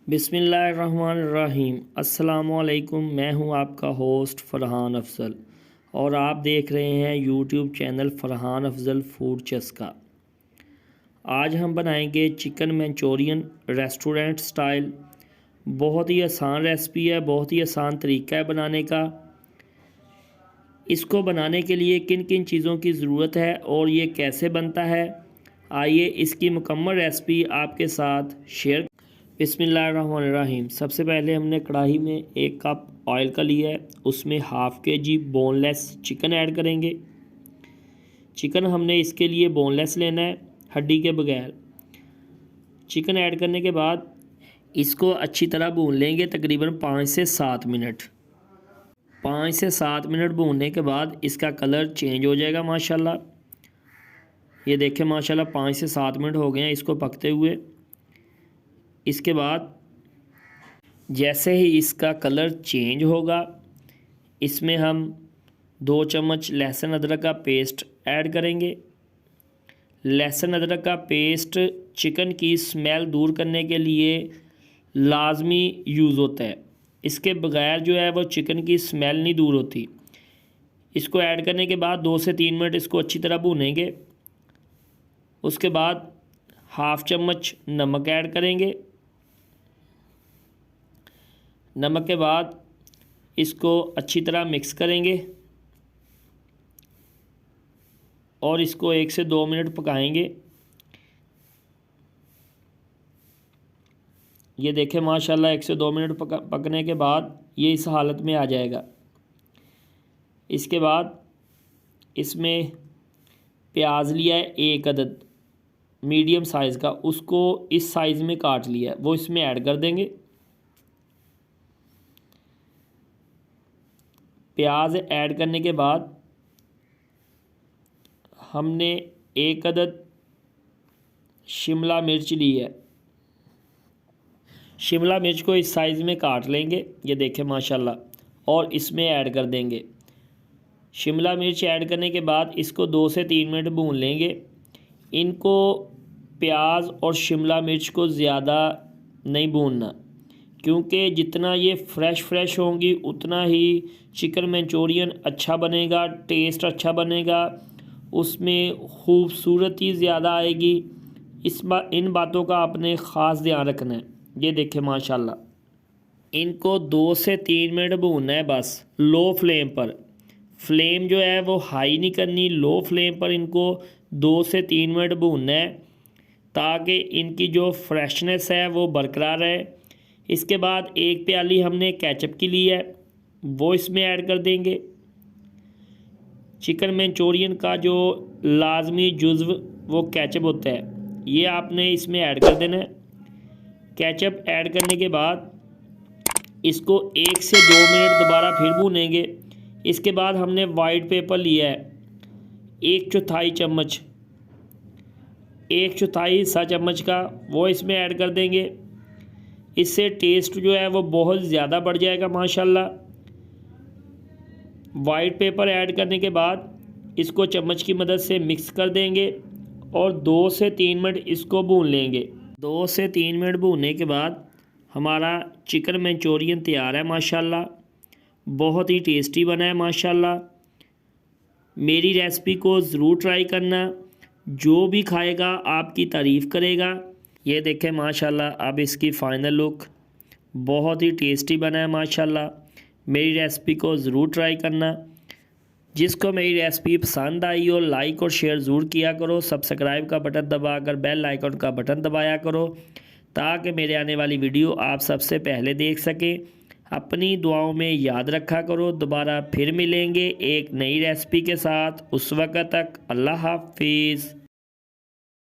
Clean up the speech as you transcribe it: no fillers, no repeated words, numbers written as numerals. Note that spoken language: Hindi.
बिस्मिल्लाहिर्रहमानिर्रहीम। अस्सलामुअलैकुम। मैं हूं आपका होस्ट फ़रहान अफज़ल और आप देख रहे हैं YouTube channel Farhan Afzal food चस्का। आज हम बनाएंगे चिकन मंचूरियन रेस्टोरेंट स्टाइल। बहुत ही आसान रेसिपी है, बहुत ही आसान तरीका है बनाने का। इसको बनाने के लिए किन किन चीज़ों की ज़रूरत है और ये कैसे बनता है, आइए इसकी मुकम्मल रेसिपी आपके साथ शेयर। बिस्मिल्लाहिर्रहमानिर्रहीम। सबसे पहले हमने कढ़ाई में 1 कप ऑयल का लिया है, उसमें half kg boneless chicken add करेंगे। चिकन हमने इसके लिए बोनलेस लेना है, हड्डी के बगैर। चिकन ऐड करने के बाद इसको अच्छी तरह भून लेंगे, तकरीबन 5 से 7 मिनट। 5 से 7 मिनट भूनने के बाद इसका कलर चेंज हो जाएगा माशाल्लाह। ये देखें माशाल्लाह 5 से 7 मिनट हो गए हैं इसको पकते हुए। इसके बाद जैसे ही इसका कलर चेंज होगा, इसमें हम 2 चम्मच लहसुन अदरक का पेस्ट ऐड करेंगे। लहसुन अदरक का पेस्ट चिकन की स्मेल दूर करने के लिए लाजमी यूज़ होता है। इसके बगैर जो है वो चिकन की स्मेल नहीं दूर होती। इसको ऐड करने के बाद 2 से 3 मिनट इसको अच्छी तरह भूनेंगे। उसके बाद हाफ़ चम्मच नमक ऐड करेंगे। नमक के बाद इसको अच्छी तरह मिक्स करेंगे और इसको 1 से 2 मिनट पकाएंगे। ये देखें माशाल्लाह 1 से 2 मिनट पकने के बाद ये इस हालत में आ जाएगा। इसके बाद इसमें प्याज लिया है 1 अदद मीडियम साइज़ का, उसको इस साइज़ में काट लिया है, वो इसमें ऐड कर देंगे। प्याज ऐड करने के बाद हमने 1 अदद शिमला मिर्च ली है। शिमला मिर्च को इस साइज़ में काट लेंगे, ये देखें माशाल्लाह, और इसमें ऐड कर देंगे। शिमला मिर्च ऐड करने के बाद इसको 2 से 3 मिनट भून लेंगे। इनको प्याज और शिमला मिर्च को ज़्यादा नहीं भूनना, क्योंकि जितना ये फ्रेश होंगी उतना ही चिकन मंचूरियन अच्छा बनेगा, टेस्ट अच्छा बनेगा, उसमें खूबसूरती ज़्यादा आएगी। इन बातों का आपने ख़ास ध्यान रखना है। ये देखें माशाल्लाह, इनको 2 से 3 मिनट भूनना है बस, लो फ्लेम पर। फ्लेम जो है वो हाई नहीं करनी, लो फ्लेम पर इनको 2 से 3 मिनट भूनना है, ताकि इनकी जो फ्रेशनेस है वो बरकरार रहे। इसके बाद 1 प्याली हमने केचप की ली है, वो इसमें ऐड कर देंगे। चिकन मंचूरियन का जो लाजमी जुज़्व वो केचप होता है, ये आपने इसमें ऐड कर देना है। केचप ऐड करने के बाद इसको 1 से 2 मिनट दोबारा फिर भूनेंगे। इसके बाद हमने वाइट पेपर लिया है 1/4 चम्मच, 1/4 हिस्सा चम्मच का, वो इसमें ऐड कर देंगे। इससे टेस्ट जो है वो बहुत ज़्यादा बढ़ जाएगा माशाल्लाह। वाइट पेपर ऐड करने के बाद इसको चम्मच की मदद से मिक्स कर देंगे और 2 से 3 मिनट इसको भून लेंगे। 2 से 3 मिनट भूनने के बाद हमारा चिकन मंचूरियन तैयार है माशाल्लाह। बहुत ही टेस्टी बना है माशाल्लाह। मेरी रेसिपी को ज़रूर ट्राई करना, जो भी खाएगा आपकी तारीफ़ करेगा। ये देखें माशाल्लाह, अब इसकी फ़ाइनल लुक बहुत ही टेस्टी बना है माशाल्लाह। मेरी रेसिपी को ज़रूर ट्राई करना। जिसको मेरी रेसिपी पसंद आई हो लाइक और शेयर ज़रूर किया करो। सब्सक्राइब का बटन दबाकर बेल आइकन का बटन दबाया करो, ताकि मेरे आने वाली वीडियो आप सबसे पहले देख सकें। अपनी दुआओं में याद रखा करो। दोबारा फिर मिलेंगे एक नई रेसिपी के साथ। उस वक्त तक अल्लाह हाफिज़।